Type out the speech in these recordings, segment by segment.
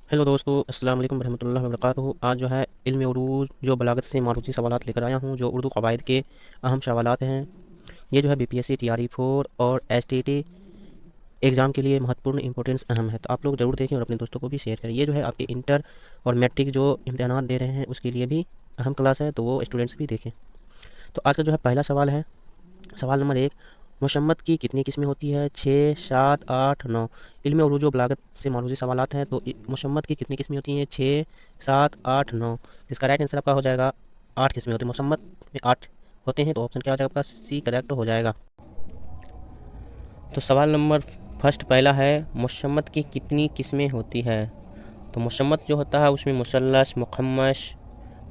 Hello दोस्तों, अस्सलाम वालेकुम रहमतुल्लाहि व बरकातुहू। आज जो है इल्म उरूज जो बलागत से मारूती सवालात लेकर आया हूँ, जो उर्दू क़वाइद के अहम सवालात हैं। ये जो है बीपीएससी टीआरई 4 और एसटीटी एग्ज़ाम के लिए महत्वपूर्ण इंपॉर्टेंस अहम है, तो आप लोग ज़रूर देखें और अपने दोस्तों को भी शेयर करें। ये जो है आपके इंटर और मैट्रिक जो इम्तहानात दे रहे हैं उसके लिए भी अहम क्लास है, तो वो स्टूडेंट्स भी देखें। तो आज का जो है पहला सवाल है, सवाल नंबर 1, मुशम्मत की कितनी किस्में होती है? 6, 7, 8, 9। इल्म उरूज व बलागत से मौजूद सवालात हैं, तो मुशम्मत की कितनी किस्में होती हैं? 6, 7, 8, 9। इसका राइट आंसर आपका हो जाएगा 8 किस्में होती हैं। मुशम्मत में 8 होते हैं, तो ऑप्शन क्या हो जाएगा आपका? सी करेक्ट हो जाएगा। तो सवाल नंबर फर्स्ट पहला है, मुशम्मत की कितनी किस्में होती है? तो मुशम्मत जो होता है उसमें मुसल्लस, मुखम्मस,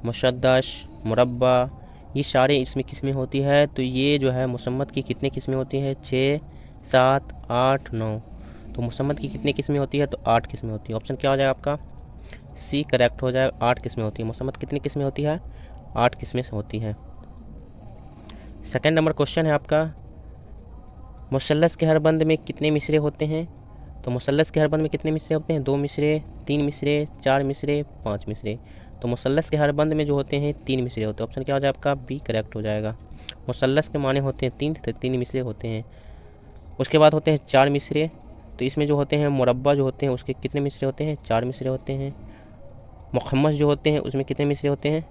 मुशद्दस, मुरब्बा, ये सारे इसमें किस्में होती है। तो ये जो है मुसम्मत की कितनी किस्में होती है? 6, 7, 8, 9। तो मुसम्मत की कितनी किस्में होती है? तो 8 किस्में होती है। ऑप्शन क्या हो जाएगा आपका? सी करेक्ट हो जाएगा। 8 किस्में होती है। मुसम्मत कितनी किस्में होती है? 8 किस्में होती है। सेकेंड नंबर क्वेश्चन है आपका, मुसल्लस के हर बंद में कितने मिसरे होते हैं? तो मुसल्लस के हर बंद में कितने मिसरे होते हैं? 2 मिसरे, 3 मिसरे, 4 मिसरे, 5 मिसरे। तो मुसल्लस के हर बंद में जो होते हैं 3 मिसरे होते हैं। ऑप्शन क्या हो जाएगा आपका? बी करेक्ट हो जाएगा। मुसल्लस के माने होते हैं 3, तो 3 मिसरे होते हैं। उसके बाद होते हैं 4 मिसरे। तो इसमें जो होते हैं मुरब्बा जो होते हैं उसके कितने मिसरे होते हैं? 4 मिसरे होते हैं। मुखम्मस जो होते हैं उसमें कितने मिसरे होते हैं?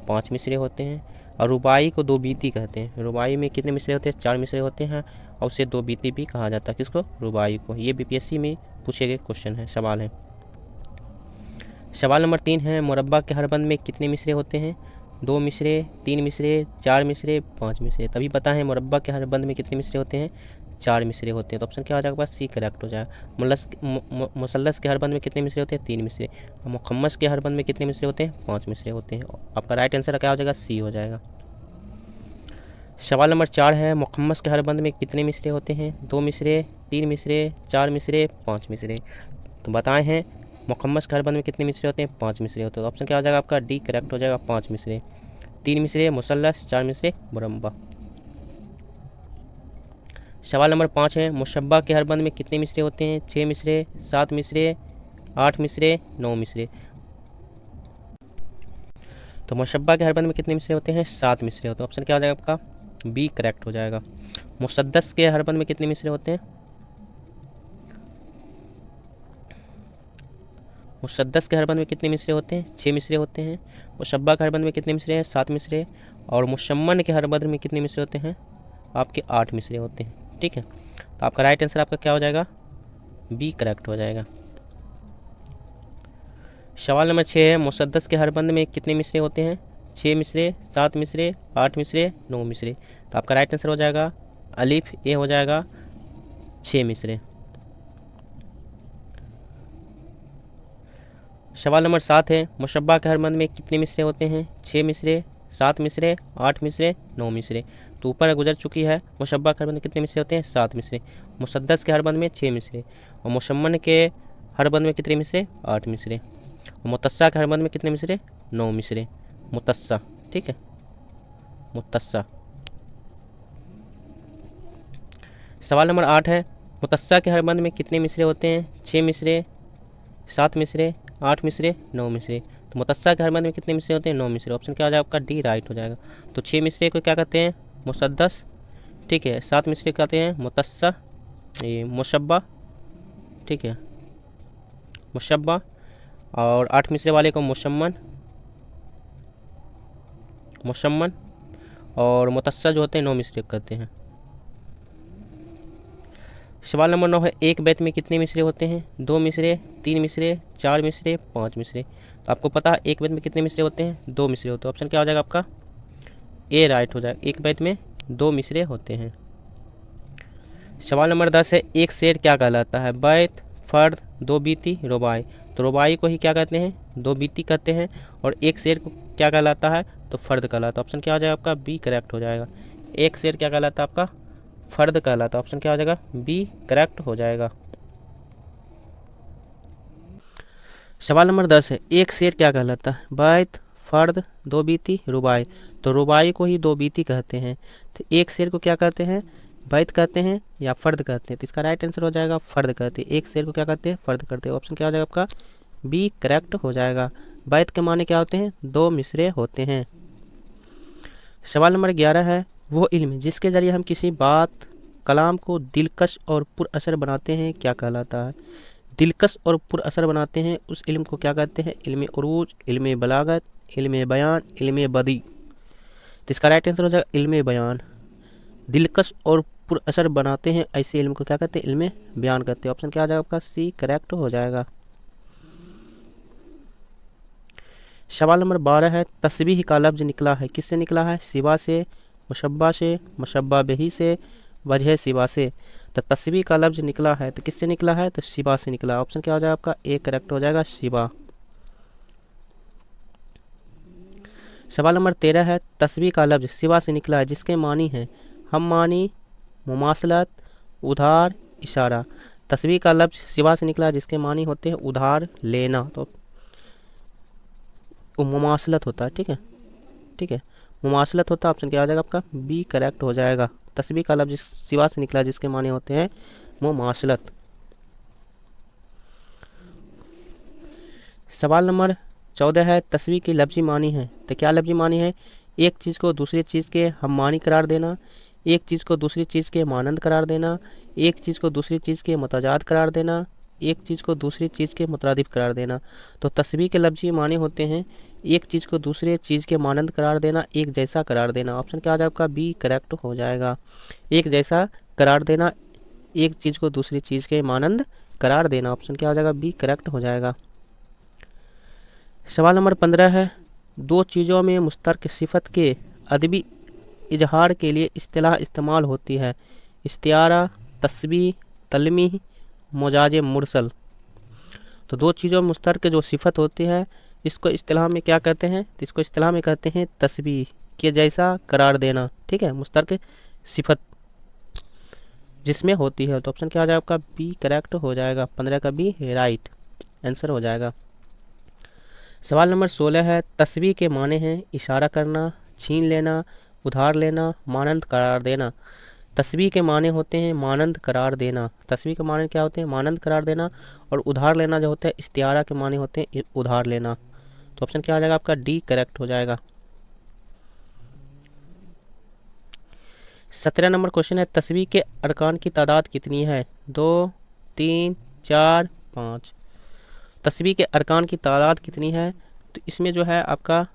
5 मिसरे होते हैं। और रुबाई को दो बीती कहते हैं। रुबाई में कितने मिसरे होते हैं? 4 मिसरे होते हैं, और उसे दो बीती भी कहा जाता है। किसको? रुबाई को। ये बीपीएससी में पूछे गए क्वेश्चन है, सवाल है। सवाल नंबर 3 है, मुरब्बा के हर बंद में कितने मिसरे होते हैं? 2 मिसरे, 3 मिसरे, 4 मिसरे, 5 मिसरे। तभी पता है मुरब्बा के हर बंद में कितने मिसरे होते हैं? 4 मिसरे होते हैं। तो ऑप्शन क्या हो जाएगा? बस सी करेक्ट हो जाएगा। मुसल्लस के हर बंद में कितने मिसरे होते हैं? 3 मिसरे। और मुखम्मस के हर बंद में कितने मिसरे होते हैं? 5 मिसरे होते हैं। आपका राइट आंसर क्या हो जाएगा? सी हो जाएगा। सवाल नंबर 4 है, मुखम्मस के हर बंद में कितने मिसरे होते हैं? 2 मिसरे, 3 मिसरे, 4 मिसरे, 5 मिसरे। तो बताए हैं मुखम्मस के हर बंद में कितने मिसरे होते हैं? 5 मिसरे होते हैं। तो ऑप्शन क्या हो जाएगा आपका? डी करेक्ट हो जाएगा। 5 मिसरे, 3 मिसरे मुसल्लस, 4 मिसरे मुरब्बा। सवाल नंबर 5 है, मुशब्बा के हर बंद में कितने मिसरे होते हैं? 6 मिसरे, 7 मिसरे, 8 मिसरे, 9 मिसरे। तो मुशब्बा के हर बंद में कितने मिसरे होते हैं? 7 मिसरे होते हैं। ऑप्शन क्या हो जाएगा आपका? बी करेक्ट हो जाएगा। मुसद्दस के हर बंद में कितने मिसरे होते हैं? मुसद्दस के हर बंद में कितने मिसरे होते हैं? 6 मिसरे होते हैं। मुशब्बा के हर बंद में कितने मिसरे हैं? 7 मिसरे। और मुशम्मन के हर बंद में कितने मिसरे होते हैं? आपके 8 मिसरे होते हैं। ठीक है, तो आपका राइट आंसर आपका क्या हो जाएगा? बी करेक्ट हो जाएगा। सवाल नंबर 6 है, मुसद्दस के हर बंद में कितने मिसरे होते हैं? 6 मिसरे, 7 मिसरे, 8 मिसरे, 9 मिसरे। तो आपका राइट आंसर हो जाएगा अलिफ ए हो जाएगा 6 मिसरे। सवाल नंबर 7 है, मुशब्बा के हर बंद में कितने मिसरे होते हैं? 6 मिसरे, 7 मिसरे, 8 मिसरे, 9 मिसरे। तो ऊपर गुजर चुकी है, मुशब्बा के हर बंद में कितने मिसरे होते हैं? 7 मिसरे। मुसद्दस के हर बंद में 6 मिसरे। और मुशम्मन के हर बंद में कितने मिसरे? 8 मिसरे। और मुतस्सा के हर बंद में कितने मिसरे? 9 मिसरे। मुतस्सा, ठीक है, मुतस्सा। सवाल नंबर 8 है, मुतस्सा के हर बंद में कितने मिसरे होते हैं? 6 मिसरे, 7 मिसरे, 8 मिसरे, 9 मिसरे। तो मुतस्सा के हर बंद में कितने मिसरे होते हैं? 9 मिसरे। ऑप्शन क्या हो जाएगा आपका? डी राइट हो जाएगा। तो 6 मिसरे को क्या कहते हैं? मुसद्दस, ठीक है। 7 मिसरे कहते हैं मुतस्सा, ये मुशब्बा, ठीक है, मुशब्बा। और 8 मिसरे वाले को मुशम्मन, मुशम्मन। और मुतस्सा जो होते हैं 9 मिसरे कहते हैं। सवाल नंबर 9 है, एक बैत में कितने मिसरे होते हैं? 2 मिसरे, 3 मिसरे, 4 मिसरे, 5 मिसरे। तो आपको पता है एक बैत में कितने मिसरे होते हैं? 2 मिसरे होते हैं। ऑप्शन क्या हो जाएगा आपका? ए राइट हो जाएगा। एक बैत में 2 मिसरे होते हैं। सवाल नंबर 10 है, एक शेर क्या कहलाता है? बैत, फर्द, दो बीती, रुबाई। तो रुबाई को ही क्या कहते हैं? दो बीती कहते हैं। और एक शेर को क्या कहलाता है? तो फर्द कहलाता है। ऑप्शन क्या हो जाएगा आपका? बी करेक्ट हो जाएगा। एक शेर क्या कहलाता है आपका? फर्द कहलाता है। ऑप्शन क्या हो जाएगा? बी करेक्ट हो जाएगा। सवाल नंबर 10 है, एक शेर क्या कहलाता है? बैत, फर्द, दो बीती, रुबाई। तो रुबाई को ही दो बीती कहते हैं। तो एक शेर को क्या कहते हैं? बैत कहते हैं या फर्द कहते हैं? तो इसका राइट आंसर हो जाएगा फर्द कहते हैं। एक शेर को क्या कहते हैं? फर्द करते हैं। ऑप्शन क्या हो जाएगा आपका? बी करेक्ट हो जाएगा। बैत के माने क्या होते हैं? दो मिसरे होते हैं। सवाल नंबर 11 है, वो इल्म जिसके ज़रिए हम किसी बात कलाम को दिलकश और पुरअसर बनाते हैं क्या कहलाता है? दिलकश और पुरअसर बनाते हैं उस इल्म को क्या कहते हैं? इल्म उरूज, इल्म बलागत, इल्म बयान, इल्म बदी। तो इसका राइट आंसर हो जाएगा इल्म बयान। दिलकश और पुरअसर बनाते हैं ऐसे इल्म को क्या कहते हैं? इल्म बयान कहते हैं। ऑप्शन क्या आ जाएगा आपका? सी करेक्ट हो जाएगा। सवाल नंबर 12 है, तस्बीह का लफ्ज़ निकला है किससे निकला है? सिवा से, मुशब्बा से, मुशब्बा बिही से, वजह सिवा से। तो तस्बीह का लफ्ज़ निकला है तो किससे निकला है? तो सिवा से निकला है। ऑप्शन क्या हो जाएगा आपका? ए करेक्ट हो जाएगा, सिवा। सवाल नंबर 13 है, तस्बीह का लफ्ज़ सिवा से निकला है जिसके मानी है हम मानी, मुमासलत, उधार, इशारा। तस्बीह का लफ्ज़ सिवा से निकला है जिसके मानी होते हैं उधार लेना, तो वो मुमासलत होता है। ठीक है, ठीक है, मुमासलत होता है। ऑप्शन क्या हो जाएगा आपका? बी करेक्ट हो जाएगा। तस्बीह का लफ्ज़ सिवा से निकला जिसके माने होते हैं मुमासलत। सवाल नंबर 14 है, तस्बीह की लफ्ज़ी मानी है तो क्या लफ्ज़ी मानी है? एक चीज़ को दूसरी चीज़ के हम मानी करार देना, एक चीज़ को दूसरी चीज़ के मानंद करार देना, एक चीज़ को दूसरी चीज़ के मुतजाद करार देना, एक चीज़ को दूसरी चीज़ के मुतरादिफ करार देना। तो तस्बीह के लफ्ज़ी माने होते हैं एक चीज़ को दूसरे चीज़ के मानंद करार देना, एक जैसा करार देना। ऑप्शन क्या आ जाएगा आपका? बी करेक्ट हो जाएगा। एक जैसा करार देना, एक चीज़ को दूसरी चीज़ के मानंद करार देना। ऑप्शन क्या हो जाएगा? बी करेक्ट हो जाएगा। सवाल नंबर 15 है, दो चीज़ों में मुश्तरक सिफत के अदबी इजहार के लिए इस्तिलाह इस्तेमाल होती है। इस्तियारा, तस्बीह, तलमीह, मजाज मुरसल। तो दो चीज़ों में मुश्तरक जो सिफत होती है इसको इस्तिलाह में क्या कहते हैं? तो इसको इस्तिलाह में कहते हैं तस्बीह के जैसा करार देना। ठीक है, मुश्तरक सिफत जिसमें होती है। तो ऑप्शन क्या हो जाएगा आपका? बी करेक्ट हो जाएगा। 15 का बी राइट आंसर हो जाएगा। सवाल नंबर 16 है, तस्बीह के माने हैं इशारा करना, छीन लेना, उधार लेना, मानंद करार देना। तस्बीह के माने होते हैं मानंद करार देना। तस्बीह के माने क्या होते हैं? मानंद करार देना। और उधार लेना जो होता है इस्तियारा के माने होते हैं उधार लेना। तो ऑप्शन क्या हो जाएगा आपका? डी करेक्ट हो जाएगा। 17 नंबर क्वेश्चन है, तस्बीह के अरकान की तादाद कितनी है? 2, 3, 4, 5। तस्बीह के अरकान की तादाद कितनी है? तो इसमें जो है आपका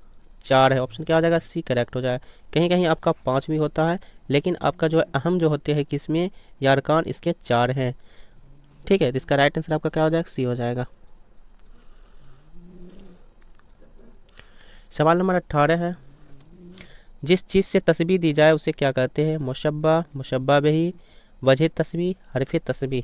4 है। ऑप्शन क्या हो जाएगा? सी करेक्ट हो जाएगा। कहीं कहीं आपका 5 भी होता है, लेकिन आपका जो है अहम जो होते हैं किसमें, या अरकान इसके 4 हैं। ठीक है, तो इसका राइट आंसर आपका क्या हो जाएगा? सी हो जाएगा। सवाल नंबर 18 है, जिस चीज़ से तस्बीह दी जाए उसे क्या कहते हैं? मुशब्बा, मुशब्बा बिही, वजह तस्बीह, हरफ तस्बीह।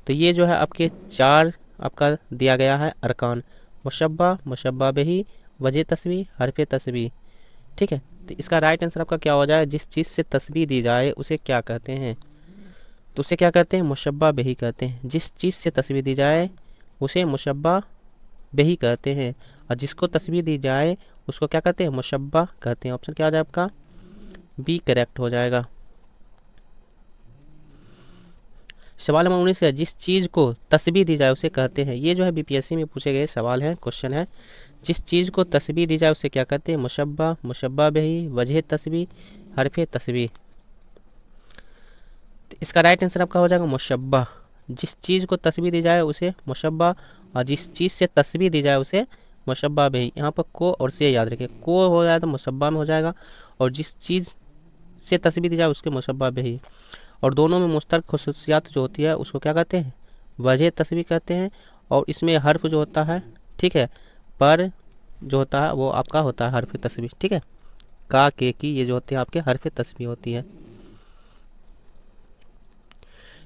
तो ये जो है आपके 4 आपका दिया गया है अरकान, मुशब्बा, मुशब्बा बिही, वजह तस्बीह, हरफ तस्बीह। ठीक है, तो इसका राइट आंसर आपका क्या हो जाए? जिस चीज़ से तस्बीह दी जाए उसे क्या कहते हैं? तो उसे क्या कहते हैं? मुशब्बा बिही कहते हैं। जिस चीज़ से तस्बीह दी जाए उसे मुशब्बा बिही कहते हैं, और जिसको तस्बीह दी जाए उसको क्या कहते हैं? मुशब्बा कहते हैं। ऑप्शन क्या आ जाए आपका? बी करेक्ट हो जाएगा। सवाल नंबर 19 है, जिस चीज़ को तस्बीह दी जाए उसे कहते हैं। ये जो है बीपीएससी में पूछे गए सवाल हैं, क्वेश्चन है। जिस चीज़ को तस्बीह दी जाए उसे क्या कहते हैं? मुशब्बा, मुशब्बा बिही, वजह तस्बीह, हरफ तस्बीह। तो इसका राइट आंसर आपका हो जाएगा मुशब्बा। जिस चीज़ को तस्बीह दी जाए उसे मुशब्बा, और जिस चीज़ से तस्बीह दी जाए उसे मुशब्बा बिही। यहाँ पर को और से याद रखिए, को हो जाए तो मुशब्बा में हो जाएगा, और जिस चीज़ से तस्बीह दी जाए उसके मुशब्बा बिही। और दोनों में मुश्तरक खुसूसियात जो होती है उसको क्या कहते हैं? वजह तस्बीह कहते हैं। और इसमें हर्फ जो होता है, ठीक है, पर जो होता है वो आपका होता है हर्फ तस्बीह। ठीक है, का, के, की, ये जो होते हैं आपके हर्फ तस्बीह होती है।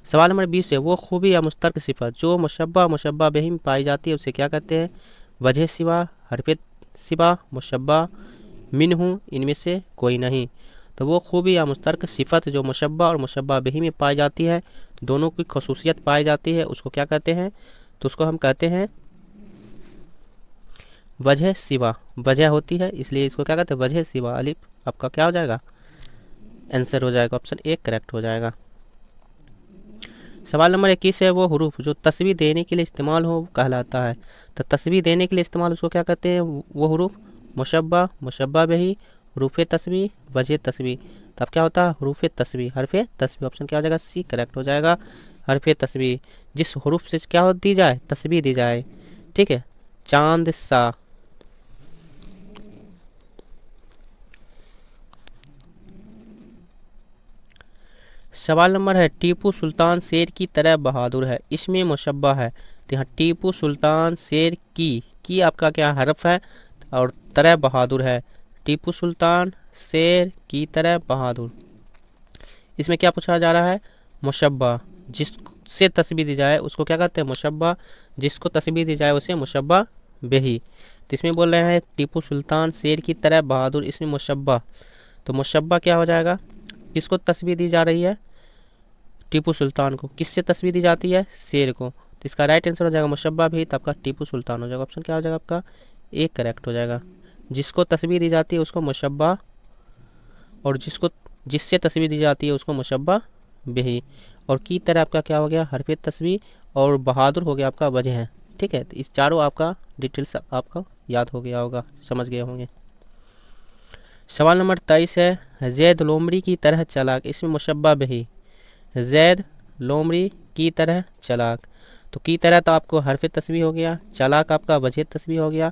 सवाल नंबर 20 है, वो खूबी या मुश्तरक सिफत जो मुशब्बा, मुशब्बा बिही में पाई जाती है उसे क्या कहते हैं? वजह सिवा, हरफ सिवा, मुशब्बा, मिन्हु, इनमें से कोई नहीं। तो वो खूबी या मुश्तरक सिफत जो मुशब्बा और मुशब्बा बिही में पाई जाती है, दोनों की खसूसियत पाई जाती है, उसको क्या कहते हैं? तो उसको हम कहते हैं वजह सिवा। वजह होती है इसलिए इसको क्या कहते हैं? वजह सिवा। अलिफ आपका क्या हो जाएगा? आंसर हो जाएगा ऑप्शन ए करेक्ट हो जाएगा। सवाल नंबर 21 है, वो हरूफ जो तस्वीर देने के लिए इस्तेमाल हो कहलाता है। तो तस्वीर देने के लिए इस्तेमाल उसको क्या कहते हैं? वो हरूफ मुशब्बा, मुशब्बा बिही, हरूफ तस्वीर, वजह तस्वीर। तब क्या होता है? हरूफ तस्वीर, हरफ तस्वीर। ऑप्शन क्या हो जाएगा? सी करेक्ट हो जाएगा, हरफ तस्वीर। जिस हरूफ से क्या हो दी जाए? तस्वीर दी जाए। ठीक है, चांद सा। सवाल नंबर है, टीपू सुल्तान शेर की तरह बहादुर है, इसमें मुशब्बा है। तो यहाँ टीपू सुल्तान शेर की आपका क्या हरफ है और तरह बहादुर है। टीपू सुल्तान शेर की तरह बहादुर, इसमें क्या पूछा जा रहा है? मुशब्बा। जिससे तस्बीह दी जाए उसको क्या कहते हैं? मुशब्बा। जिसको तस्बीह दी जाए उसे मुशब्बा बिही। तो इसमें बोल रहे हैं टीपू सुल्तान शेर की तरह बहादुर, इसमें मुशब्बा। तो मुशब्बा क्या हो जाएगा? किसको तस्बीह दी जा रही है? टीपू सुल्तान को। किससे तस्वीर दी जाती है? शेर को। तो इसका राइट आंसर हो जाएगा मुशब्बा भी, तो आपका टीपू सुल्तान हो जाएगा। ऑप्शन क्या हो जाएगा आपका? एक करेक्ट हो जाएगा। जिसको तस्वीर दी जाती है उसको मुशब्बा, और जिससे तस्वीर दी जाती है उसको मुशब्बा बिही। और की तरह आपका क्या हो गया? हरफ तस्वीर, और बहादुर हो गया आपका वजह है। ठीक है, तो इस चारों आपका डिटेल्स आपका याद हो गया होगा, समझ गए होंगे। सवाल नंबर 23 है, जैद लोमड़ी की तरह चालाक, इसमें मुशब्बा बिही। जैद लोमड़ी की तरह चालाक। तो की तरह तो आपको हरफ तस्बीह हो गया, चालाक आपका वजह तस्बीह हो गया।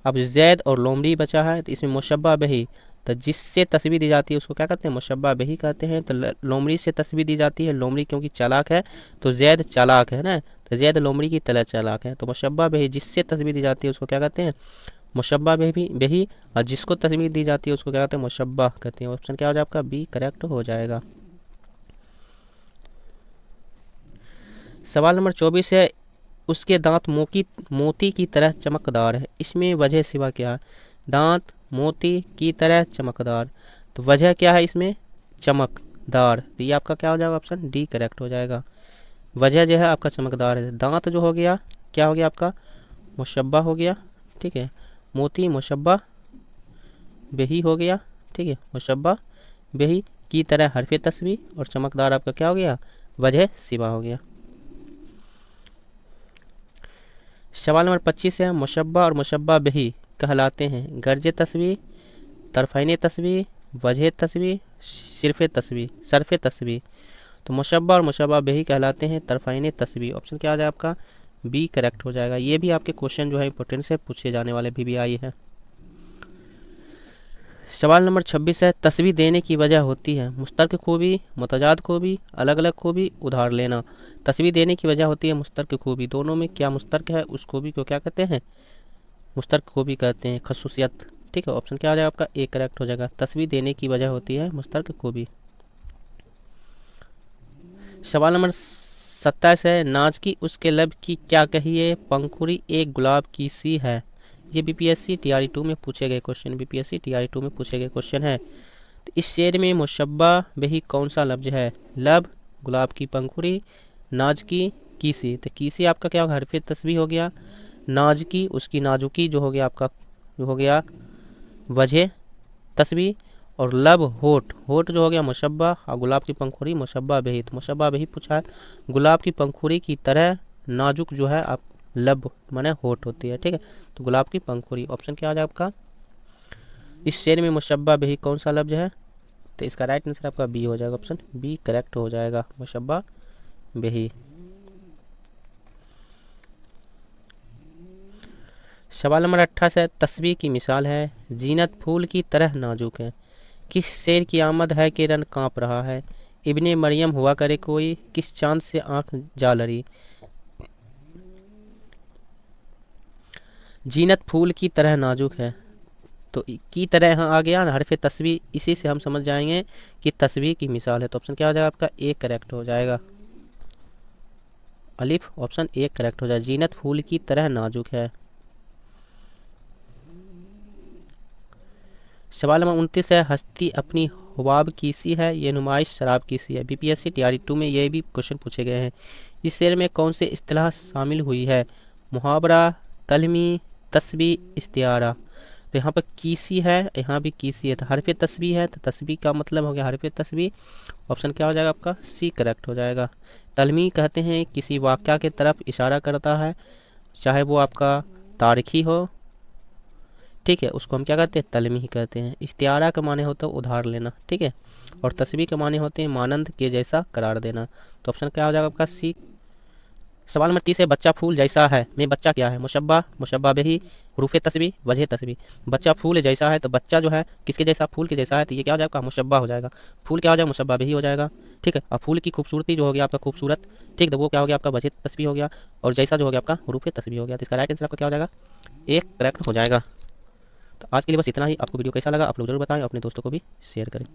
अब जैद और लोमड़ी बचा है, तो इसमें मुशब्बा बिही। तो जिससे तस्बीह दी जाती है उसको क्या कहते हैं? मुशब्बा बिही कहते हैं। तो लोमड़ी से तस्बीह दी जाती है, लोमड़ी क्योंकि चालाक है तो जैद चालाक है ना, तो जैद लोमड़ी की तरह चालाक है। तो मुशब्बा बिही जिससे तस्बीह दी जाती है उसको क्या कहते हैं? मुशब्बा बिही। और जिसको तस्बीह दी जाती है उसको क्या कहते हैं? मुशब्बा कहते हैं। ऑप्शन क्या हो जाएगा आपका? बी करेक्ट हो जाएगा। सवाल नंबर 24 है, उसके दांत मोती की तरह चमकदार है, इसमें वजह सिवा क्या है? दांत मोती की तरह चमकदार, तो वजह क्या है इसमें? चमकदार। तो ये आपका क्या हो जाएगा? ऑप्शन डी करेक्ट हो जाएगा। वजह जो है आपका चमकदार है। दांत जो हो गया क्या हो गया आपका? मुशब्बा हो गया। ठीक है, मोती मुशब्बा बेही हो गया। ठीक है, मुशब्बा बेही की तरह हरफ तस्बीह, और चमकदार आपका क्या हो गया? वजह सिवा हो गया। सवाल नंबर 25 है, मुशब्बा और मुशब्बा बिही कहलाते हैं गर्ज तस्बीह, तरफ़ैन तस्बीह, वजह तस्बीह, सरफ़ तस्बीह। तो मुशब्बा और मुशब्बा बिही कहलाते हैं तरफ़ैन तस्बीह। ऑप्शन क्या आ जाए आपका? बी करेक्ट हो जाएगा। ये भी आपके क्वेश्चन जो है इंपॉर्टेंट से पूछे जाने वाले भी आई है। सवाल नंबर 26 है, तस्बीह देने की वजह होती है मुश्तरक खूबी, मुतजाद खूबी, अलग अलग खूबी, उधार लेना। तस्बीह देने की वजह होती है मुश्तरक खूबी, दोनों में क्या मुश्तरक है उस खूबी को क्या कहते हैं? मुश्तरक खूबी कहते हैं, खसूसियत। ठीक है, ऑप्शन क्या आ जाएगा आपका? ए करेक्ट हो जाएगा। तस्बीह देने की वजह होती है मुश्तरक खूबी। सवाल नंबर 27 है, नाज की उसके लब की क्या कहिए, पंखुड़ी एक गुलाब की सी है। ये बीपीएससी टीआरई 2 में पूछे गए क्वेश्चन, बीपीएससी टीआरई 2 में पूछे गए क्वेश्चन है। तो इस शेर में मुशब्बा बिही कौन सा लफ्ज है? लब, गुलाब की पंखुड़ी, नाज की, कीसी। तो कीसी आपका क्या होगा? हरफ तस्बीह हो गया। नाज की उसकी नाजुकी जो हो गया आपका, जो हो गया वजह तस्बीह। और लब होठ, होठ जो हो गया मुशब्बा, और गुलाब की पंखुड़ी मुशब्बा बिही। तो मुशब्बा बिही पूछा है। गुलाब की पंखुड़ी की तरह नाजुक जो है आप लब माने होठ होती है। ठीक है, तो गुलाब की पंखुड़ी। ऑप्शन क्या आ जाए आपका? इस शेर में मुशब्बा बिही कौन सा लफ्ज है? तो इसका राइट आंसर आपका बी हो जाएगा। ऑप्शन बी करेक्ट हो जाएगा, मुशब्बा बिही। सवाल नंबर 28 है, तस्बीह की मिसाल है, जीनत फूल की तरह नाजुक है, किस शेर की आमद है कि रन कांप रहा है, इब्ने मरियम हुआ करे कोई, किस चांद से आंख जा लड़ी। जीनत फूल की तरह नाजुक है, तो की तरह यहाँ आ गया हरफ तस्बीह, इसी से हम समझ जाएंगे कि तस्बीह की मिसाल है। तो ऑप्शन क्या हो जाएगा आपका? ए करेक्ट हो जाएगा, अलिफ। ऑप्शन ए करेक्ट हो जाएगा, जीनत फूल की तरह नाजुक है। सवाल नंबर 29 है, हस्ती अपनी हुबाब की सी है, ये नुमाइश शराब की सी है। बीपीएससी टीआरई 2 में ये भी क्वेश्चन पूछे गए हैं। इस शेर में कौन से इस्तिलाह शामिल हुई है? मुहावरा, तलमी, तस्बीह, इस्तिआरा। तो यहाँ पर कीसी है, यहाँ भी कीसी है, तो हरफ तस्बीह है, तो तस्बीह का मतलब हो गया हरफ तस्बीह। ऑप्शन क्या हो जाएगा आपका? सी करेक्ट हो जाएगा। तलमी कहते हैं किसी वाक़या की तरफ इशारा करता है, चाहे वो आपका तारीखी हो, ठीक है, उसको हम क्या कहते हैं? तलमी ही कहते हैं। इस्तिआरा का माने होता है उधार लेना, ठीक है, और तस्बीह के माने होते हैं मानंद के जैसा करार देना। तो ऑप्शन क्या हो जाएगा आपका? सी। सवाल नंबर 30 है, बच्चा फूल जैसा है में बच्चा क्या है? मुशब्बा, मुशब्बा बिही, हरूफ तस्बीह, वजह तस्बीह। बच्चा फूल जैसा है, तो बच्चा जो है किसके जैसा? फूल के जैसा है, तो ये क्या हो जाएगा? मुशब्बा हो जाएगा। फूल क्या हो जाएगा? मुशब्बा बिही हो जाएगा, ठीक है। और फूल की खूबसूरती जो हो गया आपका खूबसूरत, ठीक, तो वो क्या हो गया आपका? वजह तस्बीह हो गया। और जैसा जो हो गया आपका हरूफ तस्बीह हो गया। तो इसका राइट आंसर आपका क्या हो जाएगा? एक करेक्ट हो जाएगा। तो आज के लिए बस इतना ही। आपको वीडियो कैसा लगा आप लोग जरूर बताएं, अपने दोस्तों को भी शेयर करें।